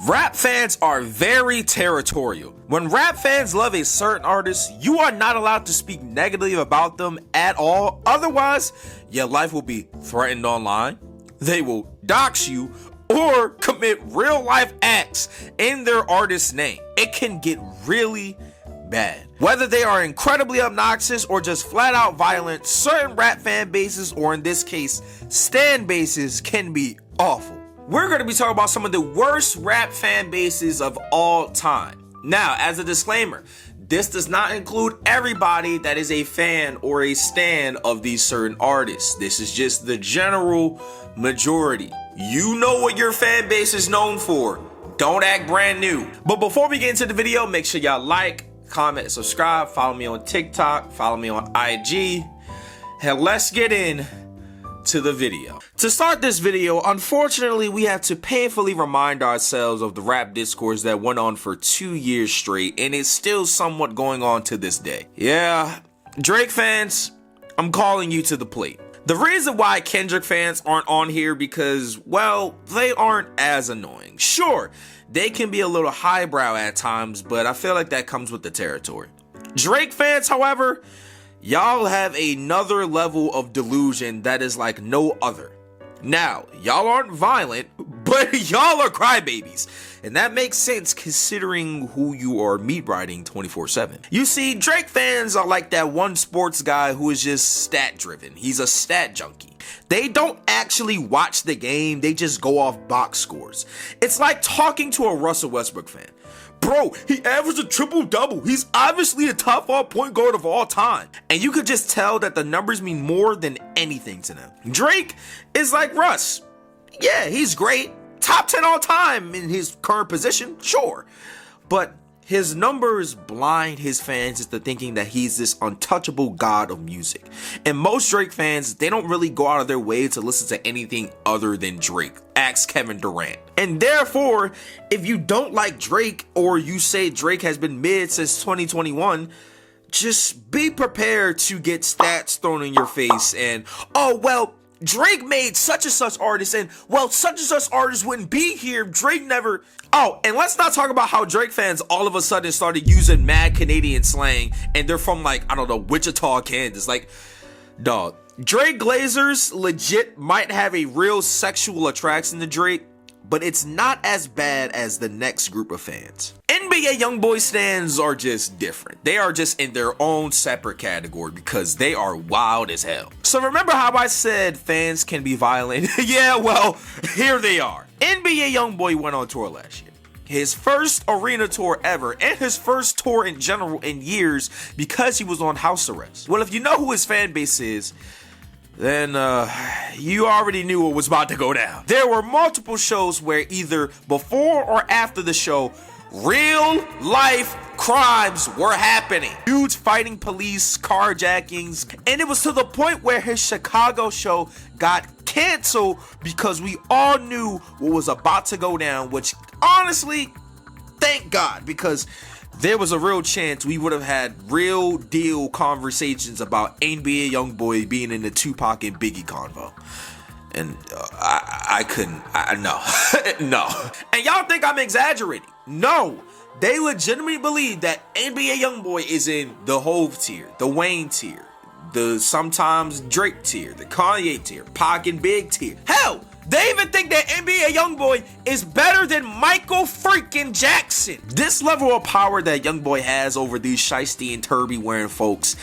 Rap fans are very territorial. When rap fans love a certain artist, you are not allowed to speak negatively about them at all. Otherwise, your life will be threatened online. They will dox you or commit real life acts in their artist's name. It can get really bad. Whether they are incredibly obnoxious or just flat out violent, certain rap fan bases, or in this case, stan bases, can be awful. We're going to be talking about some of the worst rap fan bases of all time. Now, as a disclaimer, this does not include everybody that is a fan or a stan of these certain artists. This is just the general majority. You know what your fan base is known for. Don't act brand new. But before we get into the video, make sure y'all like, comment, subscribe, follow me on TikTok, follow me on IG, and let's get in to the video. To start this video, unfortunately, we have to painfully remind ourselves of the rap discourse that went on for 2 years straight, and it's still somewhat going on to this day. Yeah, Drake fans, I'm calling you to the plate. The reason why Kendrick fans aren't on here because, well, they aren't as annoying. Sure, they can be a little highbrow at times, but I feel like that comes with the territory. Drake fans, however, y'all have another level of delusion that is like no other. Now, y'all aren't violent, but y'all are crybabies. And that makes sense considering who you are meat riding 24/7. You see, Drake fans are like that one sports guy who is just stat driven. He's a stat junkie. They don't actually watch the game, they just go off box scores. It's like talking to a Russell Westbrook fan. Bro, he averaged a triple-double. He's obviously a top 5 point guard of all time. And you could just tell that the numbers mean more than anything to them. Drake is like Russ. Yeah, he's great. Top 10 all time in his current position, sure. But his numbers blind his fans into thinking that he's this untouchable god of music. And most Drake fans, they don't really go out of their way to listen to anything other than Drake. Ask Kevin Durant. And therefore, if you don't like Drake or you say Drake has been mid since 2021, just be prepared to get stats thrown in your face and, oh, well, Drake made such and such artists, and well, such and such artists wouldn't be here. Drake never. Oh, and let's not talk about how Drake fans all of a sudden started using mad Canadian slang, and they're from like, I don't know, Wichita, Kansas. Like, dog, Drake Glazers legit might have a real sexual attraction to Drake, but it's not as bad as the next group of fans. NBA YoungBoy stans are just different. They are just in their own separate category because they are wild as hell. So remember how I said fans can be violent? Yeah, well, here they are. NBA YoungBoy went on tour last year. His first arena tour ever, and his first tour in general in years because he was on house arrest. Well, if you know who his fan base is, then you already knew what was about to go down. There were multiple shows where either before or after the show, real life crimes were happening. Dudes fighting police, carjackings, and it was to the point where his Chicago show got canceled because we all knew what was about to go down, which honestly, thank God, because there was a real chance we would have had real deal conversations about NBA YoungBoy being in the Tupac and Biggie convo. And I couldn't, no, no. And y'all think I'm exaggerating. No, they legitimately believe that NBA YoungBoy is in the Hove tier, the Wayne tier, the sometimes Drake tier, the Kanye tier, Pac and Big tier. Hell, they even think that NBA YoungBoy is better than Michael freaking Jackson. This level of power that YoungBoy has over these shiesty and turby wearing folks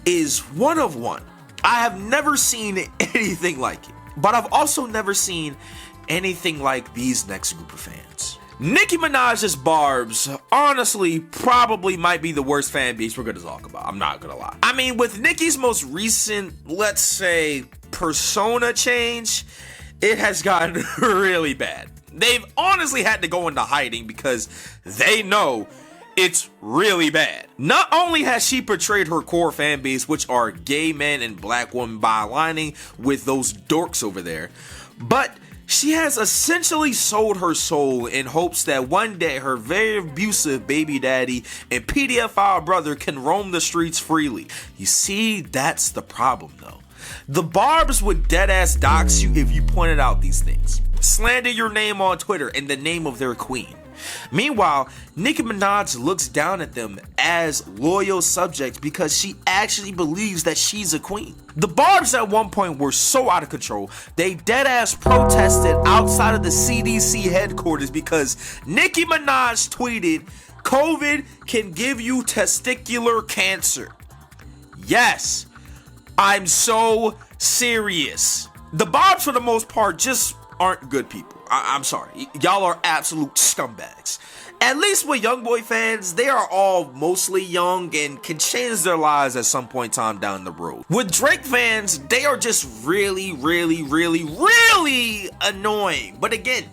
is one of one. I have never seen anything like it, but I've also never seen anything like these next group of fans. Nicki Minaj's Barbs, honestly, probably might be the worst fan base we're gonna talk about. I'm not gonna lie. I mean, with Nicki's most recent, let's say, persona change, it has gotten really bad. They've honestly had to go into hiding because they know it's really bad. Not only has she portrayed her core fan base, which are gay men and black women, by aligning with those dorks over there, but she has essentially sold her soul in hopes that one day her very abusive baby daddy and pedophile brother can roam the streets freely. You see, that's the problem though. The Barbs would deadass dox you if you pointed out these things. slander your name on Twitter in the name of their queen. Meanwhile, Nicki Minaj looks down at them as loyal subjects because she actually believes that she's a queen. The Barbs at one point were so out of control, they deadass protested outside of the CDC headquarters because Nicki Minaj tweeted, "COVID can give you testicular cancer." Yes, I'm so serious. The Barbs, for the most part, just aren't good people. I'm sorry. Y'all are absolute scumbags. At least with YoungBoy fans, they are all mostly young and can change their lives at some point in time down the road. With Drake fans, they are just really annoying. But again,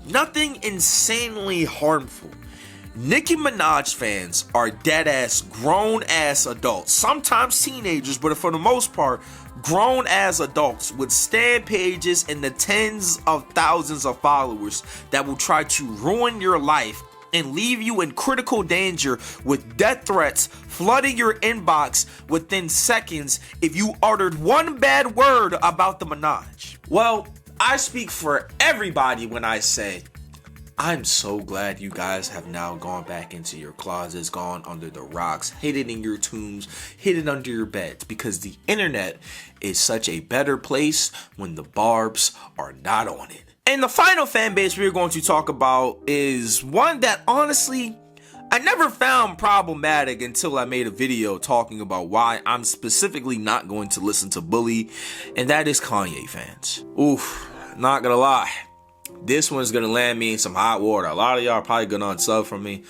nothing insanely harmful. Nicki Minaj fans are dead-ass, grown-ass adults, sometimes teenagers, but for the most part, grown-ass adults with stan pages and the tens of thousands of followers that will try to ruin your life and leave you in critical danger with death threats flooding your inbox within seconds if you uttered one bad word about the Minaj. Well, I speak for everybody when I say, I'm so glad you guys have now gone back into your closets, gone under the rocks, hidden in your tombs, hidden under your beds, because the internet is such a better place when the Barbs are not on it. And the final fan base we're going to talk about is one that honestly I never found problematic until I made a video talking about why I'm specifically not going to listen to Bully, and that is Kanye fans. Oof, not gonna lie. This one's gonna land me in some hot water. A lot of y'all are probably gonna unsub from me.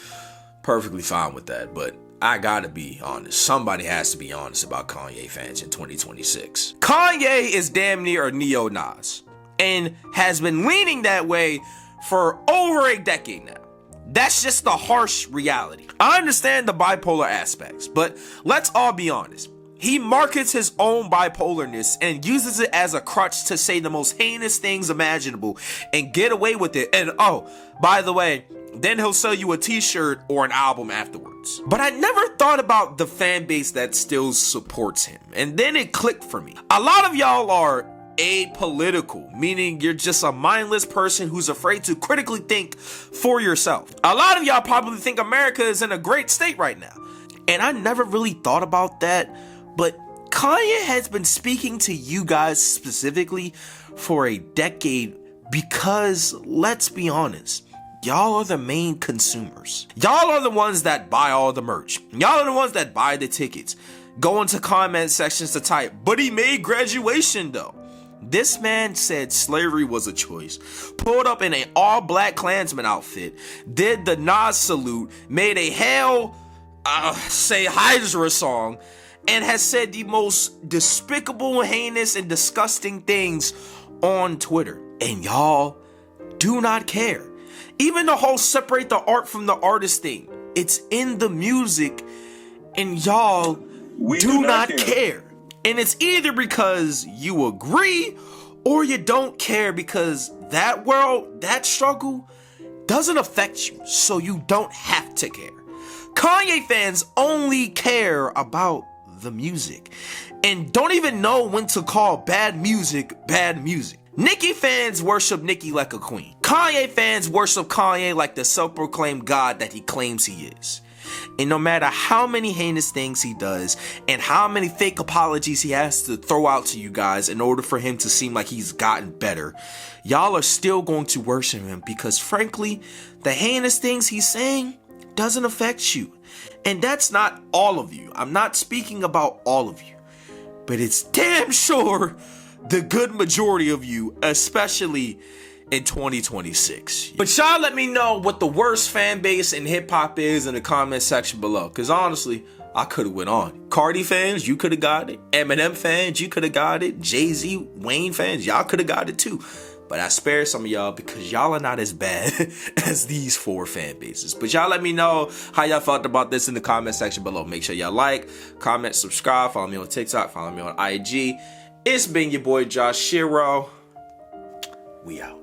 Perfectly fine with that, but I gotta be honest. Somebody has to be honest about Kanye fans in 2026. Kanye is damn near a neo-Nas and has been leaning that way for over a decade now. That's just the harsh reality. I understand the bipolar aspects, but let's all be honest. He markets his own bipolarness and uses it as a crutch to say the most heinous things imaginable and get away with it. And oh, by the way, then he'll sell you a t-shirt or an album afterwards. But I never thought about the fan base that still supports him. And then it clicked for me. A lot of y'all are apolitical, meaning you're just a mindless person who's afraid to critically think for yourself. A lot of y'all probably think America is in a great state right now. And I never really thought about that. But Kanye has been speaking to you guys specifically for a decade because, let's be honest, y'all are the main consumers. Y'all are the ones that buy all the merch. Y'all are the ones that buy the tickets. Go into comment sections to type, but he made graduation though. This man said slavery was a choice, pulled up in an all-black Klansman outfit, did the Nas salute, made a Hail, say Hydra song, and has said the most despicable, heinous, and disgusting things on Twitter. And y'all do not care. Even the whole separate the art from the artist thing. It's in the music, and y'all do not care. And it's either because you agree or you don't care because that world, that struggle doesn't affect you, so you don't have to care. Kanye fans only care about the music and don't even know when to call bad music bad music. Nicki fans worship Nicki like a queen. Kanye fans worship Kanye like the self-proclaimed god that he claims he is. And no matter how many heinous things he does and how many fake apologies he has to throw out to you guys in order for him to seem like he's gotten better, y'all are still going to worship him because frankly, the heinous things he's saying doesn't affect you. And that's not all of you. I'm not speaking about all of you. But it's damn sure the good majority of you, especially in 2026. But y'all let me know what the worst fan base in hip-hop is in the comment section below. Because honestly, I could have went on. Cardi fans, you could have got it. Eminem fans, you could have got it. Jay-Z, Wayne fans, y'all could have got it too. But I spared some of y'all because y'all are not as bad as these 4 fan bases. But y'all let me know how y'all felt about this in the comment section below. Make sure y'all like, comment, subscribe, follow me on TikTok, follow me on IG. It's been your boy Josh Shiro. We out.